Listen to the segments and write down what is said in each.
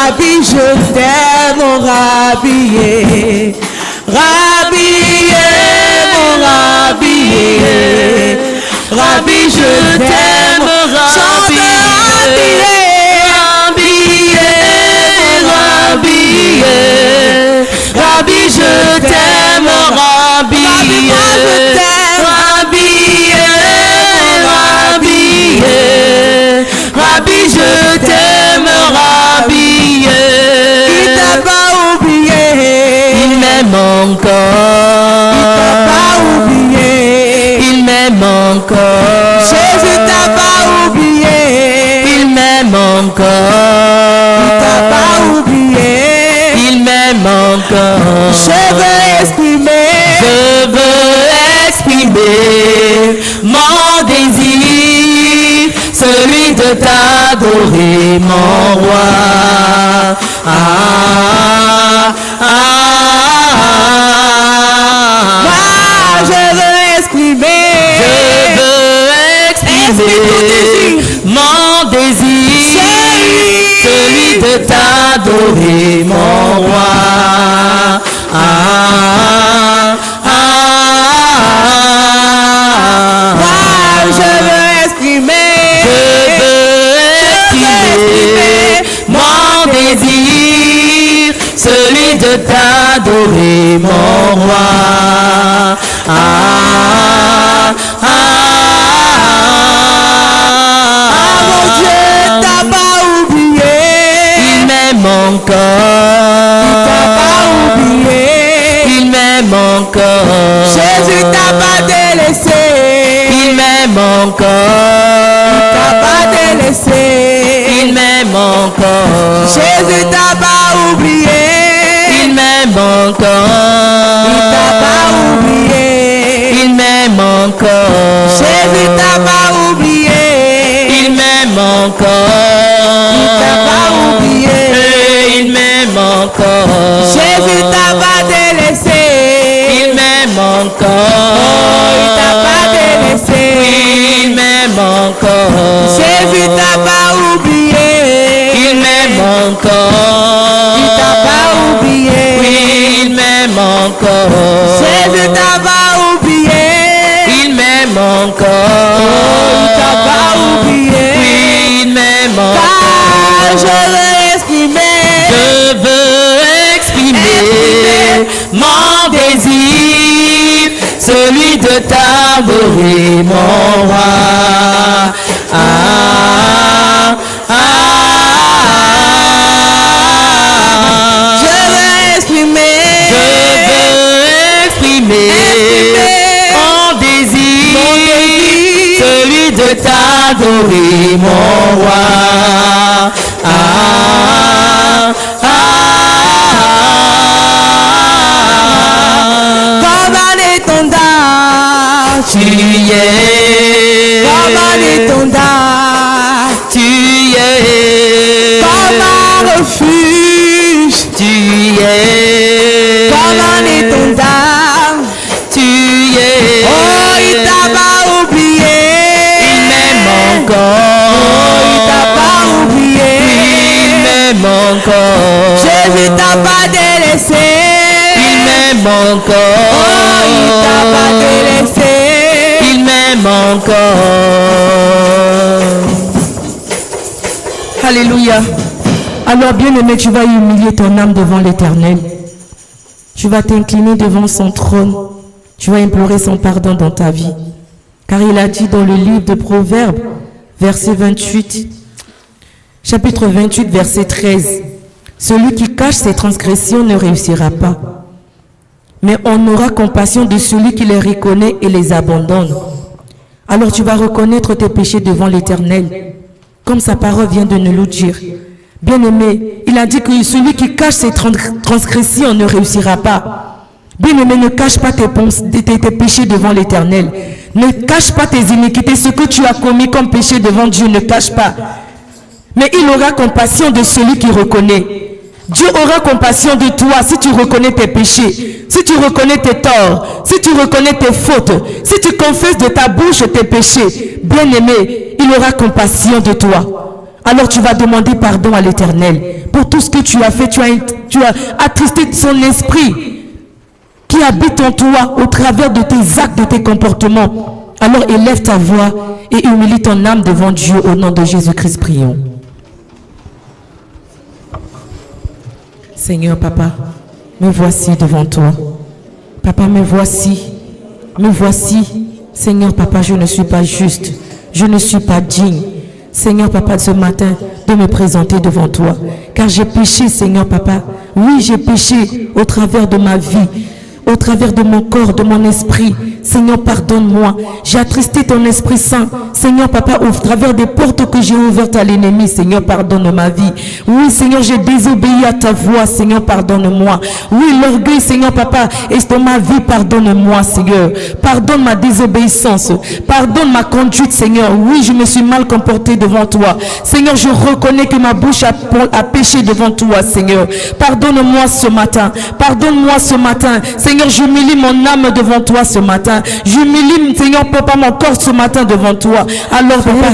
Rabbi, je t'aime, mon Rabbi. Rabbi, mon Rabbi. Rabbi, je t'aime, Rabbi. Rabbi, je t'aime, Rabbi. Rabbi, je t'aime, Rabbi. Il t'a pas oublié. Il m'aime encore. Il t'a pas oublié. Il m'aime encore. Jésus t'a pas oublié. Il m'aime encore. Il t'a pas oublié. Il m'aime encore. Je veux exprimer mon désir, celui de t'adorer, mon roi. Je veux exprimer mon désir, celui de t'adorer, mon roi. Je veux exprimer mon désir, celui de t'adorer, mon roi. Mon Dieu t'a pas oublié. Il m'aime encore. Il t'a pas oublié. Il m'aime encore. Jésus t'a pas délaissé. Il m'aime encore. Il t'a pas délaissé. Il m'aime encore. Jésus t'a pas oublié. Il m'aime encore. Il t'a pas oublié. Il m'aime encore. Jésus t'a pas oublié. Il m'aime encore. Il t'a pas oublié. Il m'aime encore. Jésus t'a pas délaissé. Il m'aime encore. Il t'a pas délaissé. Il m'aime encore. Jésus t'a pas oublié. Il m'aime encore. Il t'a pas oublié. Il m'aime encore. Jésus t'a pas oublié. Il m'aime encore. Il t'a pas oublié. Il m'aime encore. Je veux exprimer mon désir, celui de t'adorer, mon roi. Je veux exprimer mon désir, celui de t'adorer, mon roi. Tu y es, comme un étendard, tu y es, comme un refuge, tu y es, comme un étendard, tu y es. Oh, il t'a pas oublié, il m'aime encore. Oh, il t'a pas oublié, il m'aime encore. Jésus t'a pas délaissé, il m'aime encore. Oh, il t'a pas délaissé. Il m'aime encore. Alléluia. Alors bien-aimé, tu vas humilier ton âme devant l'Éternel. Tu vas t'incliner devant son trône. Tu vas implorer son pardon dans ta vie. Car il a dit dans le livre de Proverbes, verset 28, chapitre 28, verset 13, celui qui cache ses transgressions ne réussira pas. Mais on aura compassion de celui qui les reconnaît et les abandonne. Alors tu vas reconnaître tes péchés devant l'Éternel, comme sa parole vient de nous le dire. Bien-aimé, il a dit que celui qui cache ses transgressions ne réussira pas. Bien-aimé, ne cache pas tes péchés devant l'Éternel. Ne cache pas tes iniquités, ce que tu as commis comme péché devant Dieu, ne cache pas. Mais il aura compassion de celui qui reconnaît. Dieu aura compassion de toi si tu reconnais tes péchés, si tu reconnais tes torts, si tu reconnais tes fautes, si tu confesses de ta bouche tes péchés. Bien-aimé, il aura compassion de toi. Alors tu vas demander pardon à l'Éternel pour tout ce que tu as fait. Tu as attristé son esprit qui habite en toi au travers de tes actes, de tes comportements. Alors élève ta voix et humilie ton âme devant Dieu. Au nom de Jésus-Christ, prions. Seigneur, Papa, me voici devant toi. Papa, me voici. Me voici. Seigneur, Papa, je ne suis pas juste. Je ne suis pas digne. Seigneur, Papa, ce matin, de me présenter devant toi. Car j'ai péché, Seigneur, Papa. Oui, j'ai péché au travers de ma vie, au travers de mon corps, de mon esprit. Seigneur, pardonne-moi. J'ai attristé ton Esprit Saint. Seigneur, Papa, au travers des portes que j'ai ouvertes à l'ennemi. Seigneur, pardonne ma vie. Oui, Seigneur, j'ai désobéi à ta voix. Seigneur, pardonne-moi. Oui, l'orgueil, Seigneur, Papa, est dans ma vie. Pardonne-moi, Seigneur. Pardonne ma désobéissance. Pardonne ma conduite, Seigneur. Oui, je me suis mal comporté devant toi. Seigneur, je reconnais que ma bouche a péché devant toi, Seigneur. Pardonne-moi ce matin. Pardonne-moi ce matin. Seigneur, j'humilie mon âme devant toi ce matin. J'humilie, Seigneur, Papa, mon corps ce matin devant toi. Alors, Papa,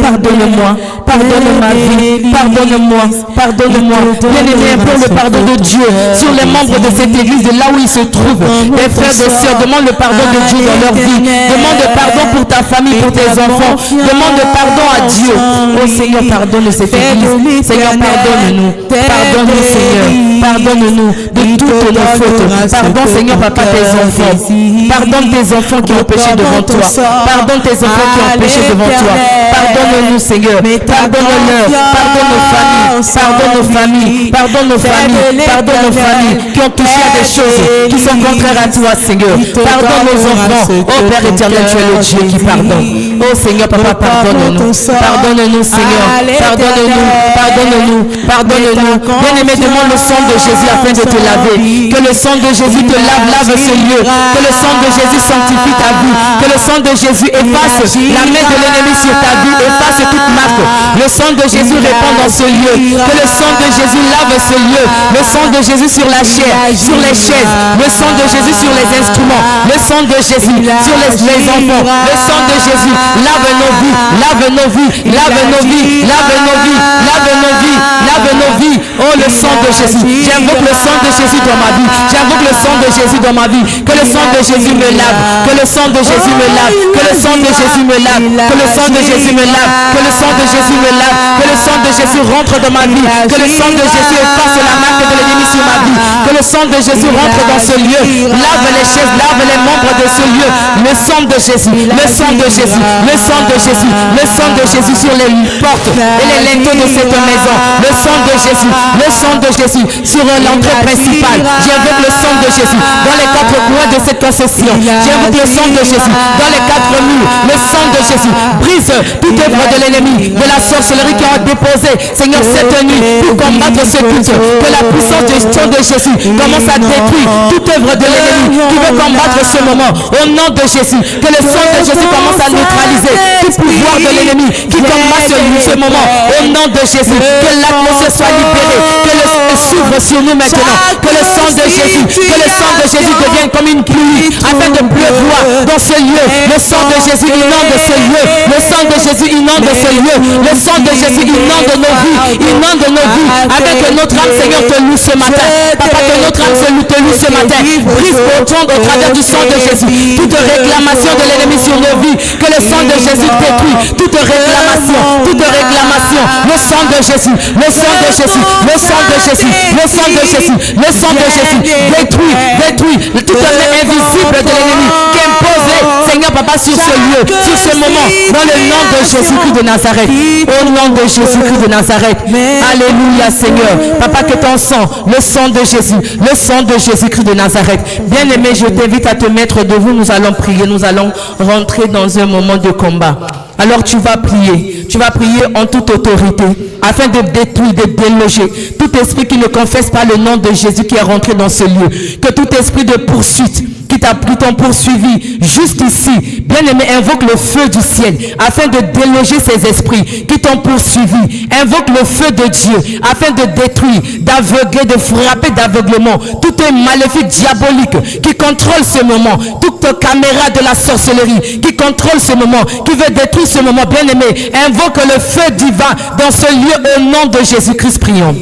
pardonne-moi. Pardonne ma vie. Pardonne-moi. Pardonne-moi. Bien-aimé, implore le pardon de Dieu sur les membres de cette église, de là où ils se trouvent. Les frères et sœurs, demande le pardon de Dieu dans leur vie. Demande pardon pour ta famille, pour tes enfants. Demande pardon à Dieu. Oh Seigneur, pardonne cette église. Seigneur, pardonne-nous. Pardonne-nous, Seigneur. Pardonne-nous de toutes nos fautes. Pardon, Seigneur, Papa, tes enfants. Pardonne tes enfants qui ont péché devant toi. Pardonne tes enfants qui ont péché devant toi. Pardonne-nous, Seigneur. Pardonne-leur. Pardonne nos familles. Pardonne nos familles. Pardonne nos familles. Pardonne nos familles qui ont touché à des choses qui sont contraires à toi, Seigneur. Pardonne nos enfants. Oh Père éternel, tu es le Dieu qui pardonne. Oh Seigneur, Papa, pardonne-nous. Pardonne-nous, Seigneur. Pardonne-nous. Pardonne-nous. Pardonne-nous. Bien-aimé, demande le sang de Jésus afin de te laver. Que le sang de Jésus te lave ce lieu. Que le sang de Jésus sanctifie ta vie. Que le sang de Jésus efface la main de l'ennemi sur ta vie, efface toute marque. Le sang de Jésus répand dans ce lieu. Que le sang de Jésus lave ce lieu. Le sang de Jésus sur la chair, sur les chaises. Le sang de Jésus sur les instruments. Le sang de Jésus sur les enfants. Le sang de Jésus lave nos vies, lave nos vies, lave nos vies, lave nos vies, lave nos vies, lave nos vies. Oh, le sang de Jésus. J'invoque le sang de Jésus dans ma vie. J'invoque le sang de Jésus dans ma vie. Que le sang de Jésus me lave. Que le sang de Jésus me lave. Que le sang de Jésus me lave. Que le sang de Jésus me lave. Que le sang de Jésus me lave. Que le sang de Jésus rentre dans ma vie. Que le sang de Jésus efface la marque de l'ennemi sur ma vie. Que le sang de Jésus rentre dans ce lieu. Lave les chaises, lave les membres de ce lieu. Le sang de Jésus. Le sang de Jésus. Le sang de Jésus. Le sang de Jésus sur les portes et les linteaux de cette maison. Le sang de Jésus. Le sang de Jésus sur l'entrée principale. J'invoque le sang de Jésus dans les quatre coins de cette concession. J'invoque le sang de Jésus dans les quatre murs. Le sang de Jésus brise toute œuvre de l'ennemi, de la sorcellerie qui a déposé, Seigneur, cette nuit pour combattre ce culte. Que la puissance du sang de Jésus commence à détruire toute œuvre de l'ennemi qui veut combattre ce moment. Au nom de Jésus, que le sang de Jésus commence à neutraliser tout pouvoir de l'ennemi qui combat ce moment. Au nom de Jésus, que l'atmosphère soit libérée, que le s'ouvre sur nous maintenant. Que le sang de Jésus, que le sang de Jésus devienne comme une pluie afin de pleuvoir dans ce lieu. Le sang de Jésus inonde ce lieu. Le sang de Jésus inonde ce lieu. Le sang de Jésus inonde nos vies. Inonde nos vies. Avec notre âme, Seigneur, te loue ce matin. Papa, que notre âme te loue ce matin. Brise au travers du sang de Jésus toute réclamation de l'ennemi sur nos vies. Que le sang de Jésus détruit toute réclamation. Toute réclamation. Le sang de Jésus. Le sang de Jésus. Le sang de Jésus. Le sang de Jésus. Le sang de Jésus. Détruit. Détruit toute main invisible de l'ennemi qui est imposée, Seigneur, Papa, sur ce lieu, sur ce moment, dans le nom de Jésus-Christ de Nazareth. Au nom de Jésus-Christ de Nazareth. Alléluia, Seigneur. Papa, que ton sang, le sang de Jésus, le sang de Jésus-Christ de Nazareth. Bien-aimé, je t'invite à te mettre debout. Nous allons prier. Nous allons rentrer dans un moment de combat. Alors tu vas prier en toute autorité afin de détruire, de déloger tout esprit qui ne confesse pas le nom de Jésus qui est rentré dans ce lieu. Que tout esprit de poursuite qui t'ont poursuivi jusqu'ici, bien-aimé, invoque le feu du ciel afin de déloger ces esprits qui t'ont poursuivi. Invoque le feu de Dieu afin de détruire, d'aveugler, de frapper d'aveuglement tout un maléfique diabolique qui contrôle ce moment, toute caméra de la sorcellerie qui contrôle ce moment, qui veut détruire ce moment. Bien-aimé, invoque le feu divin dans ce lieu au nom de Jésus-Christ. Prions.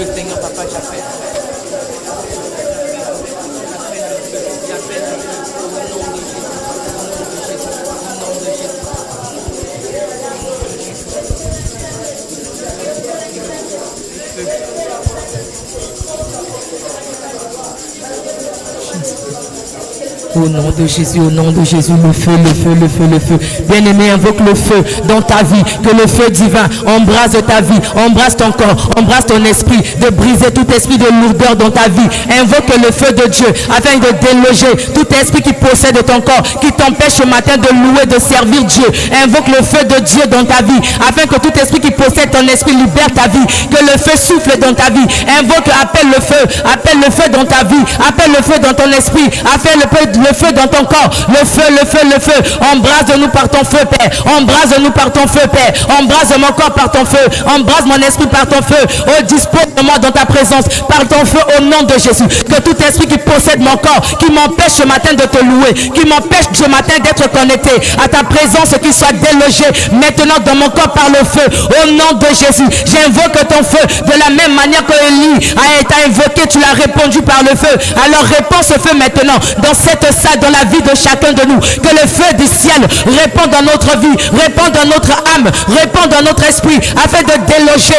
Seigneur, papa, j'appelle. Au nom de Jésus, le feu, le feu, le feu, le feu. Bien-aimé, invoque le feu dans ta vie, que le feu divin embrase ta vie, embrase ton corps, embrase ton esprit, de briser tout esprit de lourdeur dans ta vie. Invoque le feu de Dieu afin de déloger tout esprit qui possède ton corps, qui t'empêche ce matin de louer, de servir Dieu. Invoque le feu de Dieu dans ta vie afin que tout esprit qui possède ton esprit libère ta vie, que le feu souffle dans ta vie. Invoque, appelle le feu dans ta vie, appelle le feu dans ton esprit, appelle le feu dans ton corps, le feu, le feu, le feu. Embrase-nous par ton feu, Père. Embrase-nous par ton feu, Père. Embrase mon corps par ton feu. Embrase mon esprit par ton feu. Oh, dispose-moi dans ta présence par ton feu au nom de Jésus. Que tout esprit qui possède mon corps, qui m'empêche ce matin de te louer, qui m'empêche ce matin d'être connecté à ta présence, qu'il soit délogé maintenant dans mon corps par le feu. Au nom de Jésus, j'invoque ton feu de la même manière que Élie a été invoqué, tu l'as répondu par le feu. Alors réponds ce feu maintenant dans cette salle, dans la vie de chacun de nous. Que le feu du ciel répand dans notre vie, répand dans notre âme, répand dans notre esprit, afin de déloger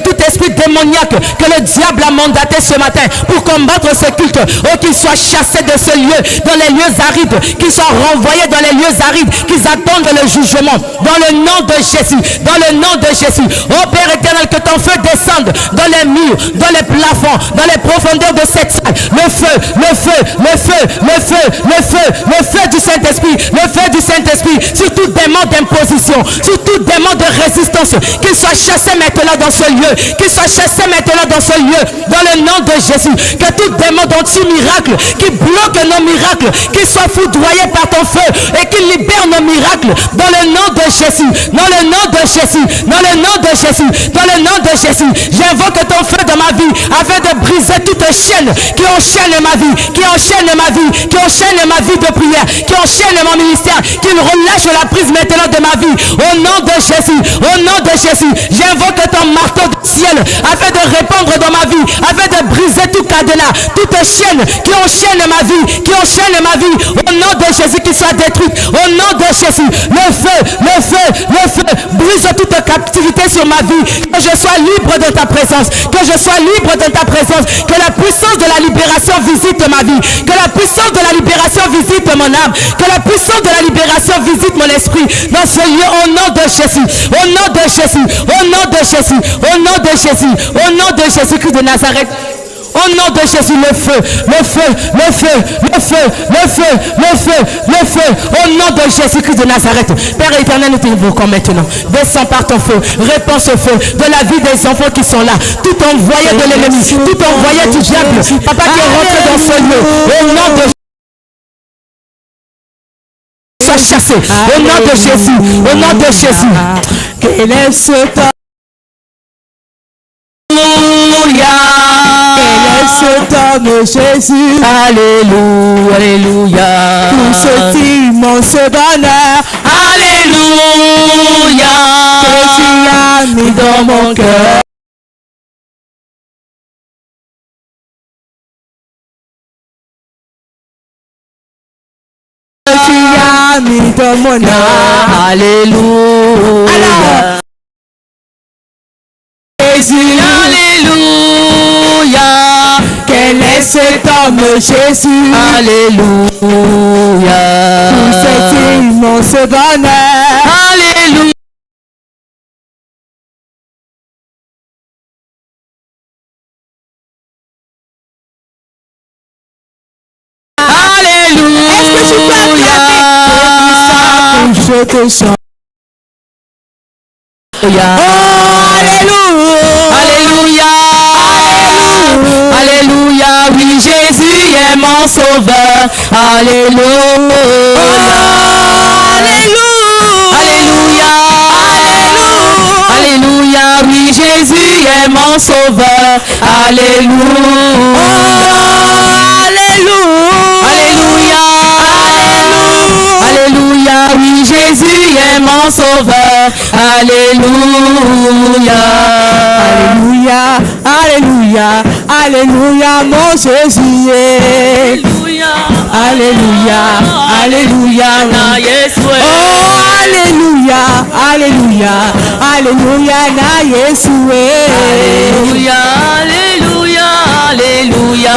tout esprit démoniaque que le diable a mandaté ce matin pour combattre ce culte. Oh, qu'il soit chassé de ce lieu, dans les lieux arides, qu'il soit renvoyé dans les lieux arides, qu'ils attendent le jugement. Dans le nom de Jésus, dans le nom de Jésus. Oh Père éternel, que ton feu descende dans les murs, dans les plafonds, dans les profondeurs de cette salle. Le feu, le feu, le feu, le feu, le feu, le feu du Saint-Esprit, le feu du Saint-Esprit, sur tout démon d'imposition, sur tout démon de résistance, qu'il soit chassé maintenant dans ce lieu, qu'il soit chassé maintenant dans ce lieu, dans le nom de Jésus. Que tout démon d'anti-miracle qui bloque nos miracles, qu'il soit foudroyé par ton feu et qu'il libère nos miracles, dans le nom de Jésus, dans le nom de Jésus, dans le nom de Jésus, dans le nom de Jésus. J'invoque ton feu dans ma vie afin de briser toute chaîne qui enchaîne ma vie, qui enchaîne ma vie, qui enchaîne ma vie de prière, qui enchaîne mon ministère, qu'il relâche la prise maintenant de ma vie. Au nom de Jésus, au nom de Jésus, j'invoque ton marteau du ciel afin de répandre dans ma vie, afin de briser tout cadenas, toute chaîne qui enchaîne ma vie, qui enchaîne ma vie. Au nom de Jésus, qu'il soit détruite. Au nom de Jésus, le feu, le feu, le feu, brise toute captivité sur ma vie. Que je sois libre de ta présence, que je sois libre de ta présence, que la puissance de la libération visite ma vie, que la puissance de la libération visite mon âme, que la puissance de la libération visite mon esprit dans ce lieu au nom de Jésus, au nom de Jésus, au nom de Jésus, au nom de Jésus, au nom de Jésus-Christ de Nazareth. Au nom de Jésus, le feu, le feu, le feu, le feu, le feu, le feu, le feu, au nom de Jésus-Christ de Nazareth. Père éternel, nous t'invoquons maintenant. Descends par ton feu, répands ce feu de la vie des enfants qui sont là. Tout envoyé de l'ennemi, tout envoyé du diable, papa qui est rentré dans ce lieu. Au nom de soit chassé, au nom de Jésus, au nom de Jésus. Quel est ce temps? Cet homme Jésus, alléluia, alléluia, tout ce immense bonheur, alléluia, que tu as mis dans mon cœur. Que tu as mis dans mon âme, alléluia. Alors, Jésus, alléluia. Quel est cet homme Jésus, alléluia, tout cet immense bonheur, alléluia. Alléluia. Est-ce que tu peux acclamer? Je te chante. Alléluia. Alléluia. Alléluia, oui, Jésus est mon sauveur. Alléluia. Alléluia. Alléluia. Alléluia, oui, Jésus est mon sauveur. Alléluia. Alléluia. Alléluia. Alléluia, oui, Jésus Jésus est mon sauveur. Alléluia. Alléluia, Alléluia, Alléluia, mon Jésus est. Alléluia, Alléluia, Alléluia. oh Alléluia, Alléluia, Alléluia, na Yesu. Alléluia, Alléluia, Alléluia.